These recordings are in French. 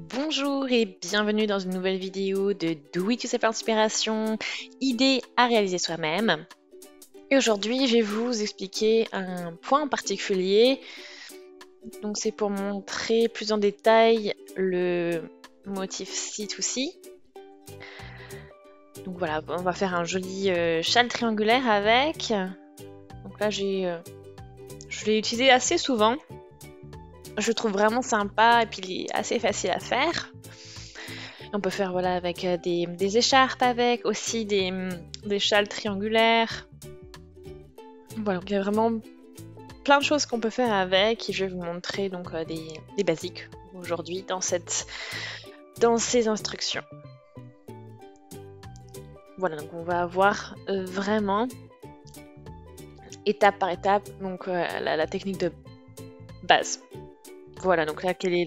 Bonjour et bienvenue dans une nouvelle vidéo de Do It Yourself Inspiration, idées à réaliser soi-même. Et aujourd'hui, je vais vous expliquer un point en particulier. Donc c'est pour montrer plus en détail le motif C2C. Donc voilà, on va faire un joli châle triangulaire avec. Donc là, je l'ai utilisé assez souvent. Je le trouve vraiment sympa et puis il est assez facile à faire. On peut faire voilà, avec des écharpes avec, aussi des châles triangulaires. Voilà, donc il y a vraiment plein de choses qu'on peut faire avec et je vais vous montrer donc des basiques aujourd'hui dans ces instructions. Voilà, donc on va avoir vraiment étape par étape donc la technique de base. Voilà, donc là, quelle est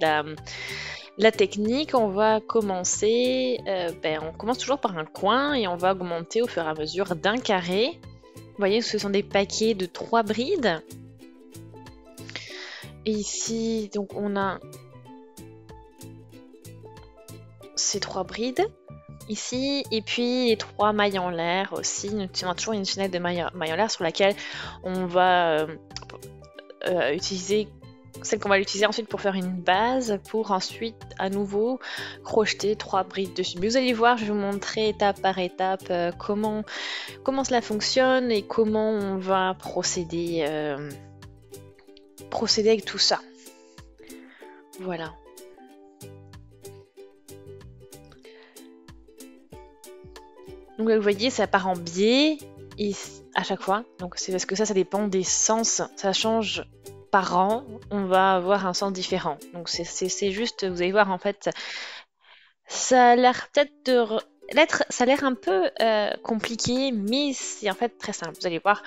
la technique? On va commencer, on commence toujours par un coin et on va augmenter au fur et à mesure d'un carré. Vous voyez, ce sont des paquets de 3 brides. Et ici, donc on a ces 3 brides ici, et puis les 3 mailles en l'air aussi. On a toujours une chaînette de mailles en l'air sur laquelle on va utiliser celle qu'on va l'utiliser ensuite pour faire une base, pour ensuite à nouveau crocheter 3 brides dessus. Mais vous allez voir, je vais vous montrer étape par étape comment cela fonctionne et comment on va procéder avec tout ça. Voilà. Donc là, vous voyez, ça part en biais et à chaque fois. Donc c'est parce que ça dépend des sens, ça change par an, on va avoir un sens différent. Donc c'est juste, vous allez voir en fait, ça a l'air peut-être ça a l'air un peu compliqué, mais c'est en fait très simple. Vous allez voir.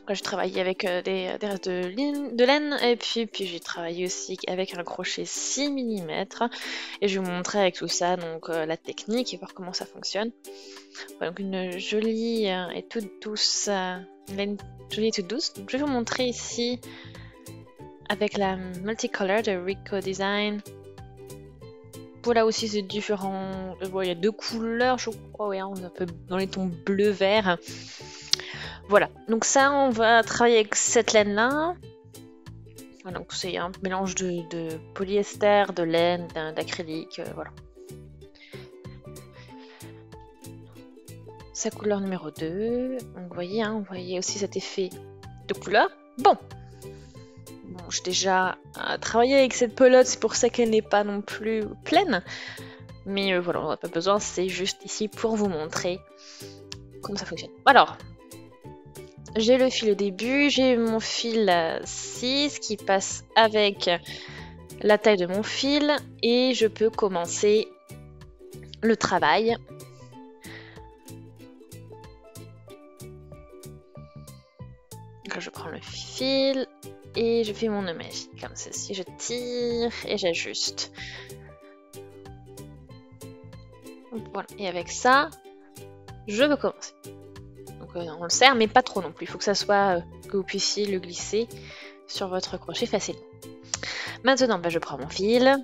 Là, j'ai travaillé avec des restes de laine et puis j'ai travaillé aussi avec un crochet 6 mm et je vais vous montrer avec tout ça donc la technique et voir comment ça fonctionne. Voilà, donc une jolie et toute douce laine jolie et toute douce. Donc, je vais vous montrer ici avec la multicolor de Rico Design. Voilà aussi c'est différent. Il y a 2 couleurs je crois, ouais, on est un peu dans les tons bleu-vert. Voilà, donc ça on va travailler avec cette laine là. Voilà, donc c'est un mélange de polyester, de laine, d'acrylique, voilà. Sa couleur numéro 2. Donc vous voyez, on voyait aussi cet effet de couleur. Bon, j'ai déjà travaillé avec cette pelote, c'est pour ça qu'elle n'est pas non plus pleine. Mais voilà, on n'a pas besoin, c'est juste ici pour vous montrer comment ça fonctionne. Alors, j'ai le fil au début, j'ai mon fil 6 qui passe avec la taille de mon fil et je peux commencer le travail. Donc je prends le fil et je fais mon nœud magique comme ceci, je tire et j'ajuste. Voilà, et avec ça, je veux commencer. Donc on le serre, mais pas trop non plus. Il faut que ça soit que vous puissiez le glisser sur votre crochet facilement. Maintenant, je prends mon fil.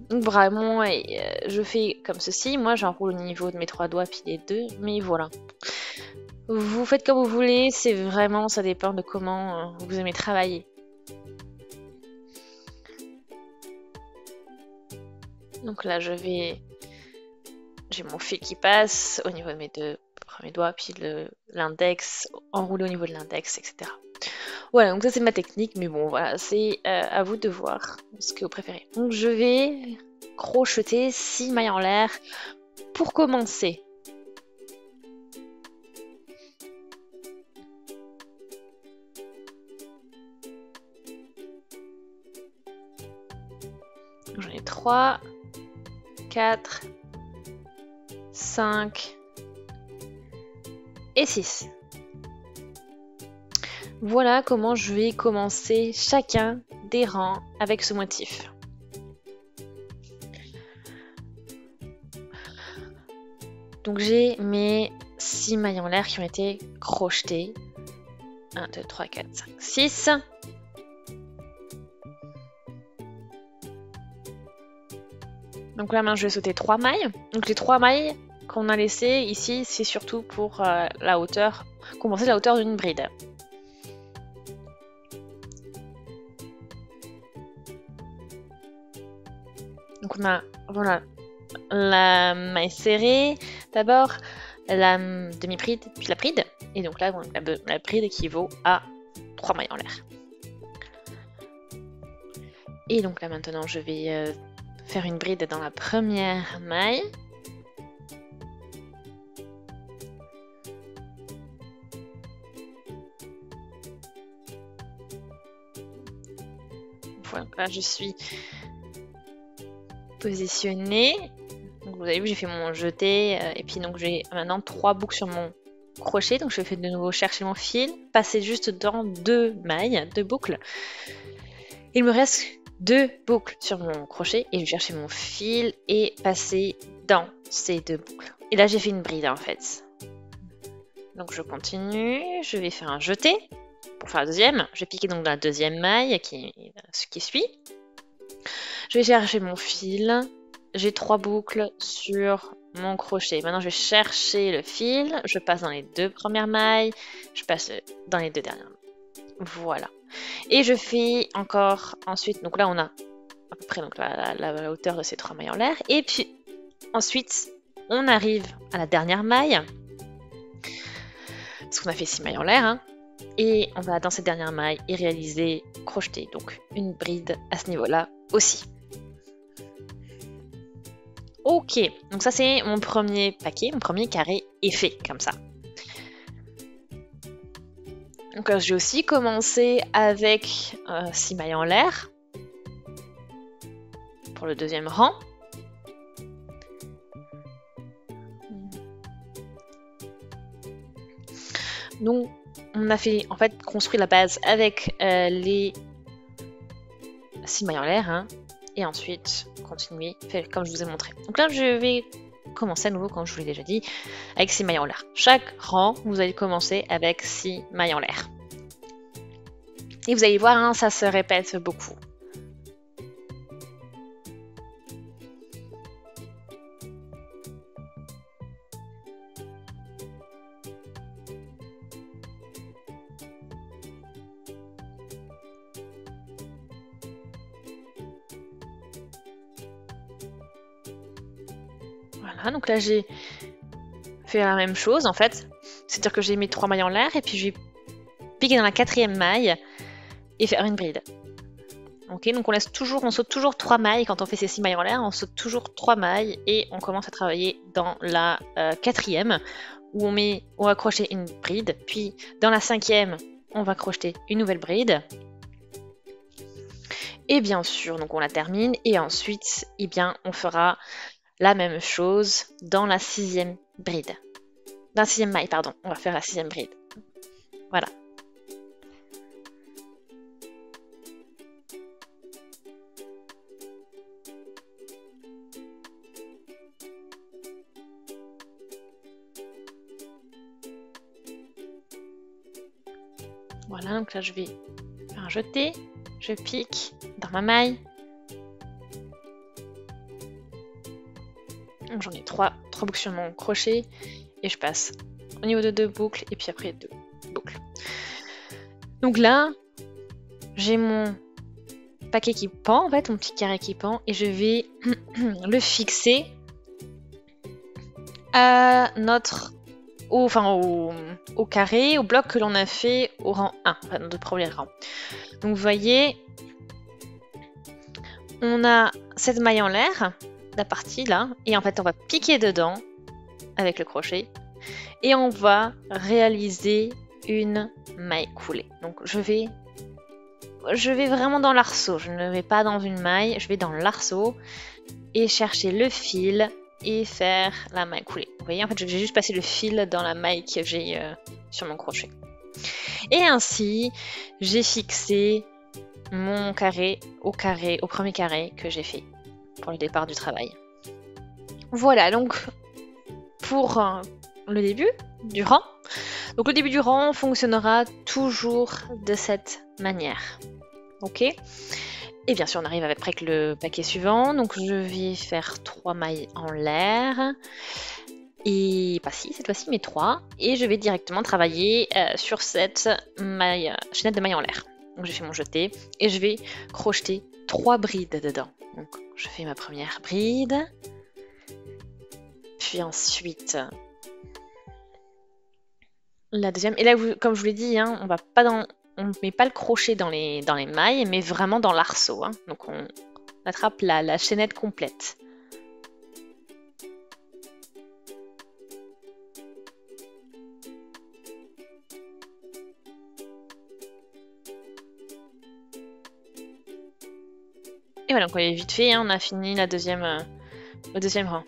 Donc vraiment, je fais comme ceci. Moi, j'enroule au niveau de mes 3 doigts puis les 2. Mais voilà. Vous faites comme vous voulez. C'est vraiment, ça dépend de comment vous aimez travailler. Donc là, j'ai mon fil qui passe au niveau de mes 2 premiers doigts, puis l'index, enroulé au niveau de l'index, etc. Voilà, donc ça c'est ma technique, mais bon, voilà, c'est à vous de voir ce que vous préférez. Donc je vais crocheter 6 mailles en l'air pour commencer. J'en ai 3, 4, 5 et 6. Voilà comment je vais commencer chacun des rangs avec ce motif. Donc j'ai mes 6 mailles en l'air qui ont été crochetées. 1, 2, 3, 4, 5, 6. Donc là, maintenant, je vais sauter 3 mailles. Donc les 3 mailles qu'on a laissées ici, c'est surtout pour la hauteur, compenser la hauteur d'une bride. Donc on a, voilà, la maille serrée, d'abord la demi-bride, puis la bride. Et donc là, la bride équivaut à 3 mailles en l'air. Et donc là maintenant, je vais faire une bride dans la première maille. Voilà, là je suis positionnée. Donc, vous avez vu, j'ai fait mon jeté et puis donc j'ai maintenant 3 boucles sur mon crochet. Donc je vais de nouveau chercher mon fil, passer juste dans 2 mailles, 2 boucles. Il me reste 2 boucles sur mon crochet et je vais chercher mon fil et passer dans ces 2 boucles. Et là j'ai fait une bride en fait. Donc je continue, je vais faire un jeté pour faire la deuxième. Je vais piquer donc dans la deuxième maille qui suit. Je vais chercher mon fil. J'ai 3 boucles sur mon crochet. Maintenant je vais chercher le fil. Je passe dans les 2 premières mailles. Je passe dans les 2 dernières mailles. Voilà. Et je fais encore ensuite, donc là on a à peu près donc, la hauteur de ces 3 mailles en l'air. Et puis ensuite on arrive à la dernière maille. Parce qu'on a fait 6 mailles en l'air. Hein, et on va dans cette dernière maille et réaliser crocheter. Donc une bride à ce niveau-là aussi. Ok, donc ça c'est mon premier paquet, mon premier carré est fait comme ça. Donc j'ai aussi commencé avec 6 mailles en l'air pour le deuxième rang. Donc on a fait en fait construit la base avec les 6 mailles en l'air hein, et ensuite continuer comme je vous ai montré. Donc là je vais commencer à nouveau, comme je vous l'ai déjà dit, avec 6 mailles en l'air. Chaque rang, vous allez commencer avec 6 mailles en l'air. Et vous allez voir, hein, ça se répète beaucoup. Voilà, donc là j'ai fait la même chose en fait. C'est-à-dire que j'ai mis 3 mailles en l'air et puis j'ai piqué dans la 4e maille et faire une bride. Ok, donc on saute toujours 3 mailles quand on fait ces 6 mailles en l'air, on saute toujours 3 mailles et on commence à travailler dans la 4e où on va crocheter une bride, puis dans la 5e on va crocheter une nouvelle bride. Et bien sûr, donc on la termine et ensuite, eh bien, on fera la même chose dans la 6e bride. Dans la 6e maille, pardon, on va faire la 6e bride. Voilà. Voilà, donc là je vais faire un jeté, je pique dans ma maille. J'en ai 3 boucles sur mon crochet et je passe au niveau de 2 boucles et puis après 2 boucles. Donc là, j'ai mon paquet qui pend, en fait, mon petit carré qui pend et je vais le fixer à au carré, au bloc que l'on a fait au rang 1, enfin notre premier rang. Donc vous voyez, on a cette maille en l'air, la partie là, et en fait on va piquer dedans avec le crochet et on va réaliser une maille coulée. Donc je vais vraiment dans l'arceau, je ne vais pas dans une maille, je vais dans l'arceau et chercher le fil et faire la maille coulée. Vous voyez, en fait, j'ai juste passé le fil dans la maille que j'ai sur mon crochet. Et ainsi, j'ai fixé mon carré au premier carré que j'ai fait pour le départ du travail. Voilà, donc pour le début du rang. Donc le début du rang fonctionnera toujours de cette manière. Ok ? Et bien sûr, on arrive après avec le paquet suivant. Donc je vais faire 3 mailles en l'air. Et pas 6 cette fois-ci, mais 3. Et je vais directement travailler sur cette chaînette de mailles en l'air. Donc j'ai fait mon jeté et je vais crocheter 3 brides dedans. Donc je fais ma première bride. Puis ensuite la deuxième. Et là, comme je vous l'ai dit, hein, on ne met pas le crochet dans les mailles, mais vraiment dans l'arceau. Hein. Donc on attrape la chaînette complète. Et voilà, donc on est vite fait, hein, on a fini le deuxième rang.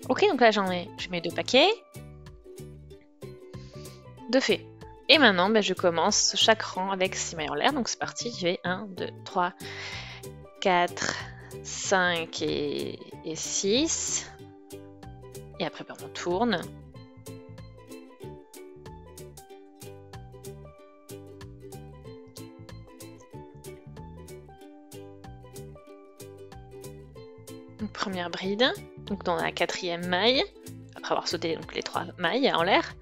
Ok, donc là je mets 2 paquets. De fait. Et maintenant, je commence chaque rang avec 6 mailles en l'air. Donc c'est parti, je vais 1, 2, 3, 4, 5 et 6. Et après, on tourne. Donc, première bride. Donc dans la 4e maille, après avoir sauté donc, les 3 mailles en l'air.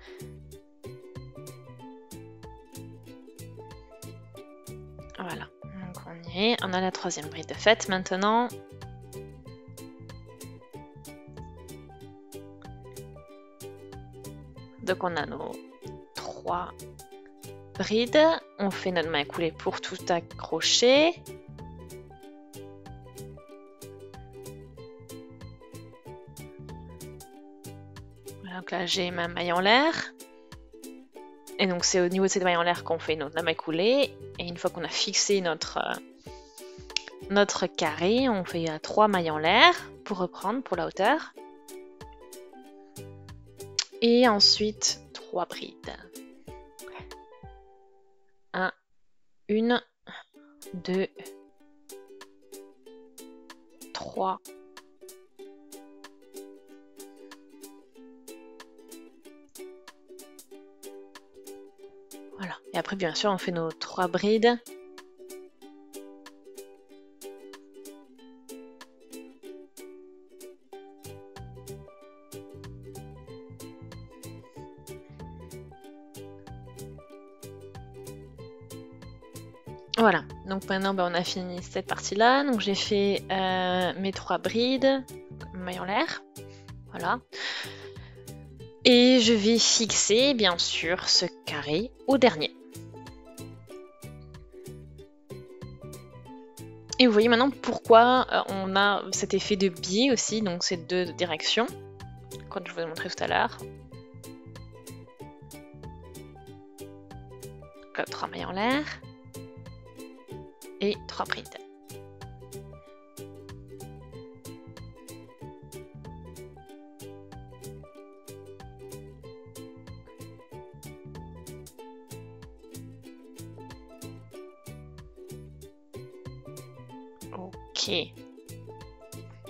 Voilà, donc on y est. On a la 3e bride de faite maintenant. Donc on a nos 3 brides. On fait notre maille coulée pour tout accrocher. Voilà, donc là j'ai ma maille en l'air. Et donc c'est au niveau de cette maille en l'air qu'on fait la maille coulée. Et une fois qu'on a fixé notre carré, on fait 3 mailles en l'air pour reprendre pour la hauteur. Et ensuite 3 brides. 1, 2, 3. Voilà. Et après, bien sûr, on fait nos 3 brides. Voilà. Donc maintenant, on a fini cette partie-là. Donc j'ai fait mes 3 brides, maille en l'air. Voilà. Et je vais fixer, bien sûr, ce carré au dernier. Et vous voyez maintenant pourquoi on a cet effet de biais aussi, donc ces 2 directions, comme je vous ai montré tout à l'heure. 3 mailles en l'air et 3 brides. Ok.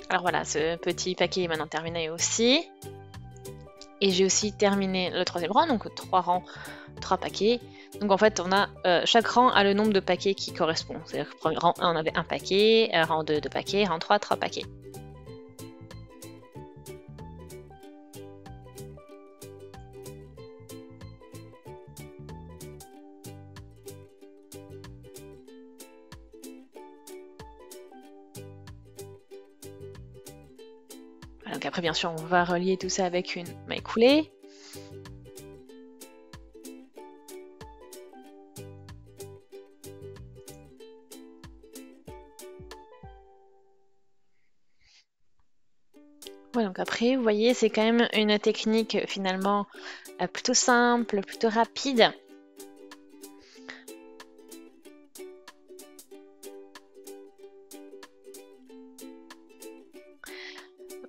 Alors voilà, ce petit paquet est maintenant terminé aussi. Et j'ai aussi terminé le 3e rang, donc 3 rangs, 3 paquets. Donc en fait, on a chaque rang a le nombre de paquets qui correspond. C'est-à-dire que rang 1, on avait 1 paquet, rang 2, 2 paquets, rang 3, 3 paquets. Voilà, donc après, bien sûr, on va relier tout ça avec une maille coulée. Ouais, donc après, vous voyez, c'est quand même une technique finalement plutôt simple, plutôt rapide.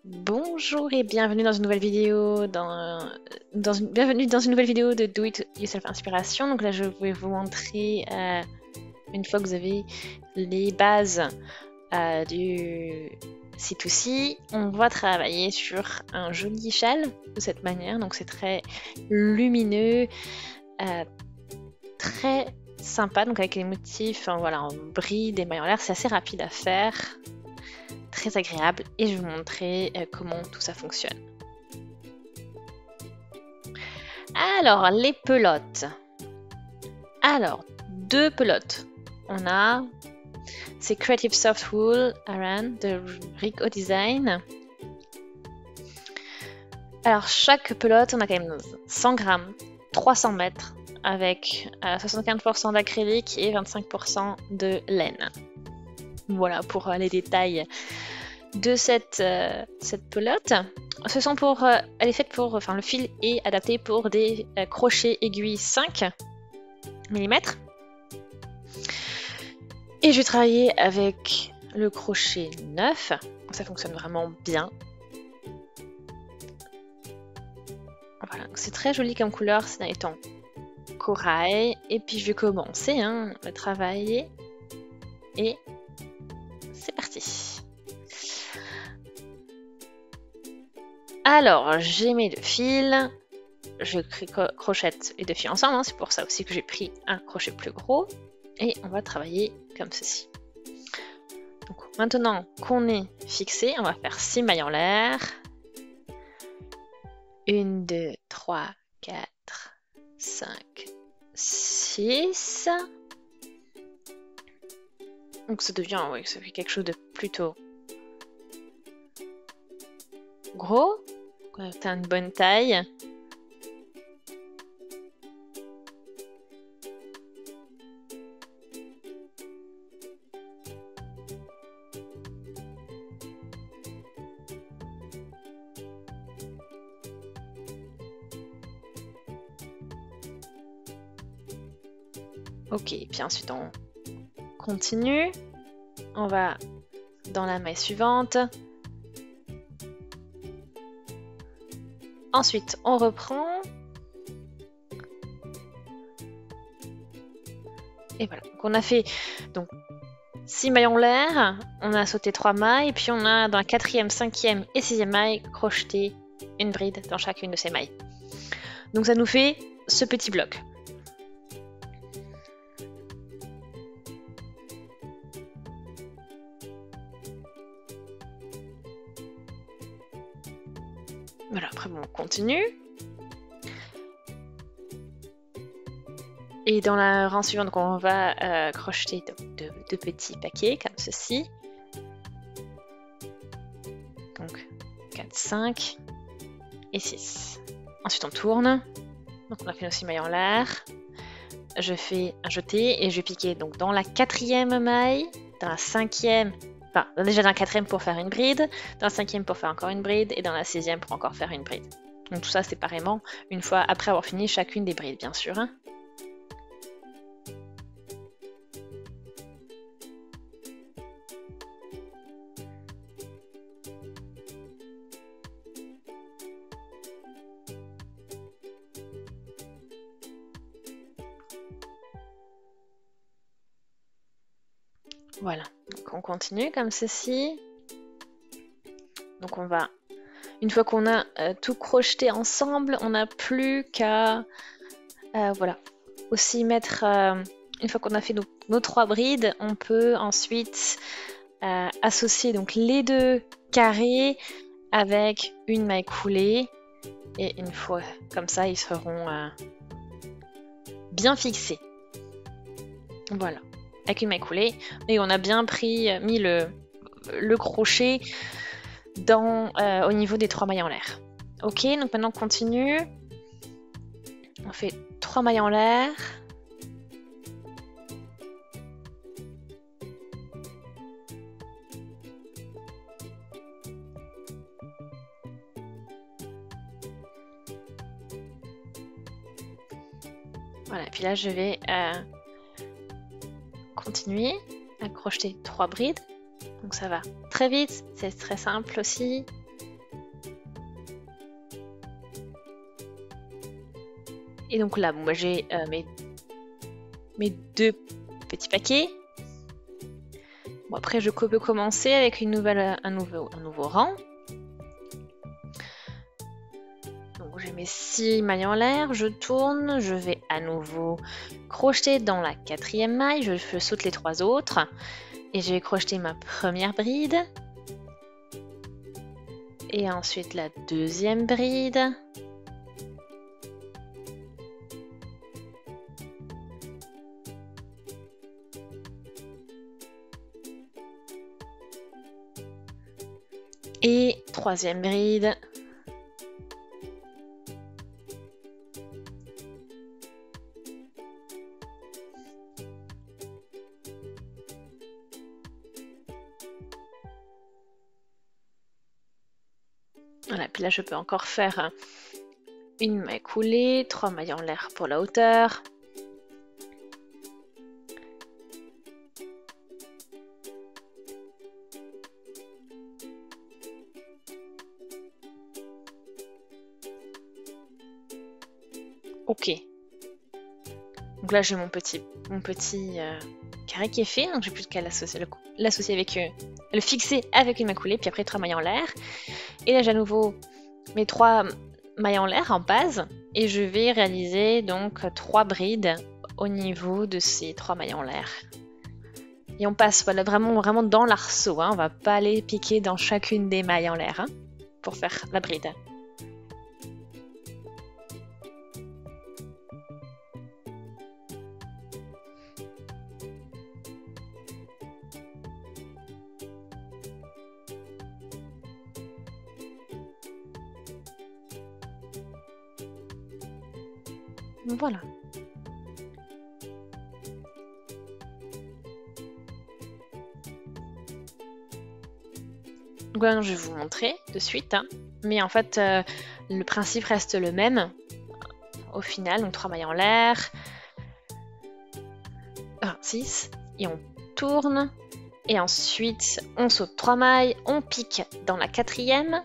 Bonjour et bienvenue dans une nouvelle vidéo bienvenue dans une nouvelle vidéo de Do It Yourself Inspiration. Donc là, je vais vous montrer une fois que vous avez les bases du C2C, on va travailler sur un joli châle de cette manière. Donc c'est très lumineux, très sympa, donc avec les motifs voilà, en bride et mailles en l'air. C'est assez rapide à faire, très agréable, et je vais vous montrer comment tout ça fonctionne. Alors, les pelotes. Alors, 2 pelotes. On a c'est Creative Soft Wool Aran de Rico Design. Alors, chaque pelote, on a quand même 100 grammes, 300 mètres, avec 75% d'acrylique et 25% de laine. Voilà pour les détails de cette pelote. Ce sont elle est faite pour, enfin le fil est adapté pour des crochets aiguilles 5 mm. Et je vais travailler avec le crochet 9. Ça fonctionne vraiment bien. Voilà, c'est très joli comme couleur, c'est étant corail. Et puis je vais commencer à travailler. Et c'est parti. Alors, j'ai mes 2 fils. Je crochette les 2 fils ensemble. C'est pour ça aussi que j'ai pris un crochet plus gros. Et on va travailler comme ceci. Donc maintenant qu'on est fixé, on va faire 6 mailles en l'air. 1, 2, 3, 4, 5, 6. Donc ça devient, oui, ça fait quelque chose de plutôt gros. T'as une bonne taille. Ok, puis ensuite on continue. On va dans la maille suivante. Ensuite, on reprend. Et voilà. Donc on a fait 6 mailles en l'air. On a sauté 3 mailles. Puis on a dans la 4e, 5e et 6e maille crocheté une bride dans chacune de ces mailles. Donc ça nous fait ce petit bloc. Voilà, après bon, on continue. Et dans la rang suivante, donc on va crocheter deux petits paquets comme ceci. Donc 4, 5 et 6. Ensuite on tourne. Donc on a fait aussi maille en l'air. Je fais un jeté et je vais piquer donc dans la 4e maille, dans la 5e, enfin déjà dans la 4e pour faire une bride, dans la 5e pour faire encore une bride et dans la 6e pour encore faire une bride. Donc tout ça séparément, une fois après avoir fini chacune des brides bien sûr. Voilà, donc on continue comme ceci. Donc on va, une fois qu'on a tout crocheté ensemble, on n'a plus qu'à voilà, aussi mettre, une fois qu'on a fait nos 3 brides, on peut ensuite associer donc les 2 carrés avec une maille coulée. Et une fois comme ça, ils seront bien fixés. Voilà. Avec une maille coulée, et on a bien mis le crochet au niveau des 3 mailles en l'air. Ok, donc maintenant on continue. On fait 3 mailles en l'air. Voilà, puis là je vais continuer à crocheter 3 brides. Donc ça va très vite, c'est très simple aussi. Et donc là, moi j'ai mes 2 petit paquet. Bon, après, je peux commencer avec un nouveau rang. Donc, j'ai mes 6 mailles en l'air, je tourne, je vais à nouveau crocheter dans la 4e maille, je saute les 3 autres et je vais crocheter ma première bride. Et ensuite la 2e bride. Et 3e bride. Voilà, puis là je peux encore faire une maille coulée, 3 mailles en l'air pour la hauteur. Ok. Donc là j'ai mon petit carré qui est fait, donc j'ai plus qu'à l'associer avec le fixer avec une maille coulée, puis après 3 mailles en l'air. Et là j'ai à nouveau mes 3 mailles en l'air en base et je vais réaliser donc 3 brides au niveau de ces 3 mailles en l'air. Et on passe voilà, vraiment dans l'arceau, hein. On va pas aller piquer dans chacune des mailles en l'air, hein, pour faire la bride. Voilà. Donc voilà, je vais vous montrer de suite, hein. Mais en fait, le principe reste le même au final. Donc 3 mailles en l'air, 6, et on tourne. Et ensuite, on saute 3 mailles, on pique dans la 4e,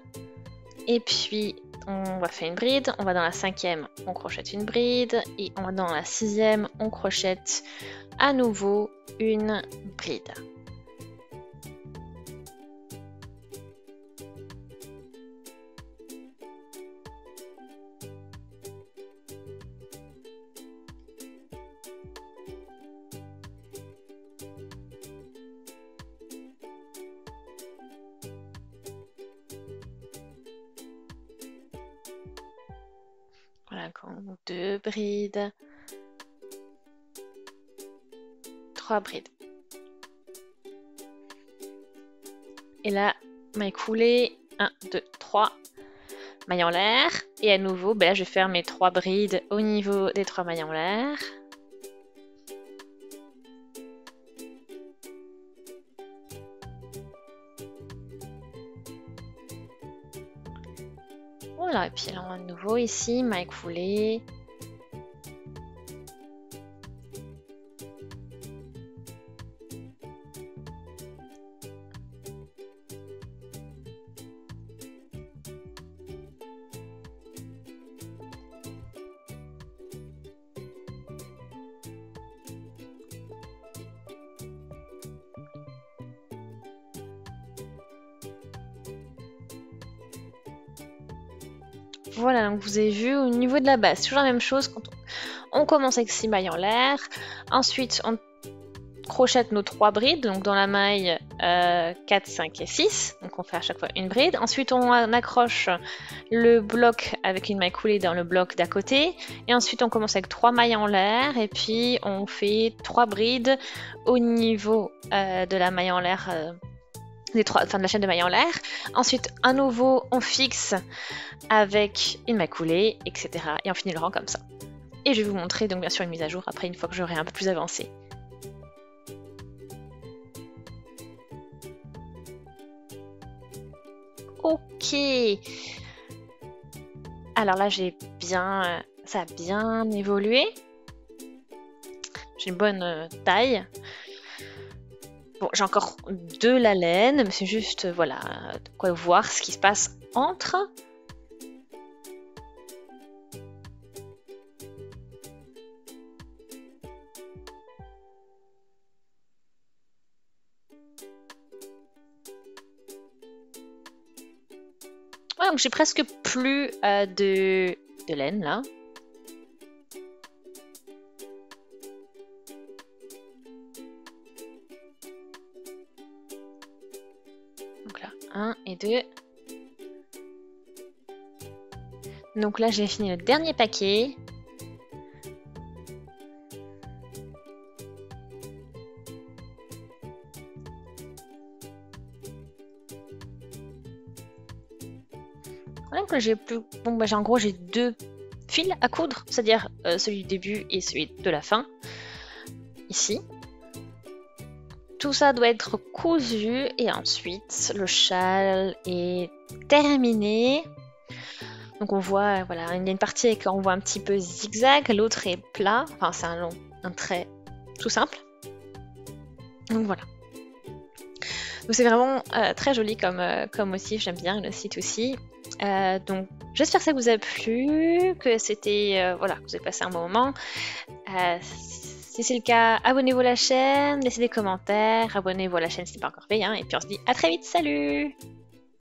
et puis on va faire une bride, on va dans la 5e, on crochette une bride, et on va dans la 6e, on crochette à nouveau une bride. Voilà, 2 brides, 3 brides. Et là, maille coulée, 1, 2, 3, mailles en l'air. Et à nouveau, ben là, je vais faire mes 3 brides au niveau des 3 mailles en l'air. Voilà, et puis là, à nouveau ici, maille coulée. Voilà, donc vous avez vu au niveau de la base, c'est toujours la même chose quand on commence avec 6 mailles en l'air. Ensuite, on crochette nos 3 brides, donc dans la maille 4, 5 et 6. Donc on fait à chaque fois une bride. Ensuite, on accroche le bloc avec une maille coulée dans le bloc d'à côté. Et ensuite, on commence avec 3 mailles en l'air. Et puis, on fait 3 brides au niveau de la maille en l'air. De la chaîne de mailles en l'air. Ensuite, à nouveau, on fixe avec une maille coulée, etc. Et on finit le rang comme ça. Et je vais vous montrer donc bien sûr une mise à jour après une fois que j'aurai un peu plus avancé. Ok. Alors là, ça a bien évolué. J'ai une bonne taille. Bon, j'ai encore de la laine, mais c'est juste, voilà, de quoi voir ce qui se passe entre. Ouais, donc j'ai presque plus de laine là. Donc là, 1 et 2. Donc là, j'ai fini le dernier paquet. Donc j'ai plus. Bon, bah, en gros, j'ai 2 fils à coudre, c'est-à-dire celui du début et celui de la fin. Ici. Tout ça doit être cousu et ensuite le châle est terminé. Donc on voit, voilà, il y a une partie qu'on voit un petit peu zigzag, l'autre est plat, enfin c'est un trait tout simple. Donc voilà. Donc c'est vraiment très joli comme motif, j'aime bien le site aussi. Donc j'espère que ça vous a plu, que c'était, voilà, que vous avez passé un bon moment. Si c'est le cas, abonnez-vous à la chaîne, laissez des commentaires, abonnez-vous à la chaîne si ce n'est pas encore fait, hein, et puis on se dit à très vite, salut!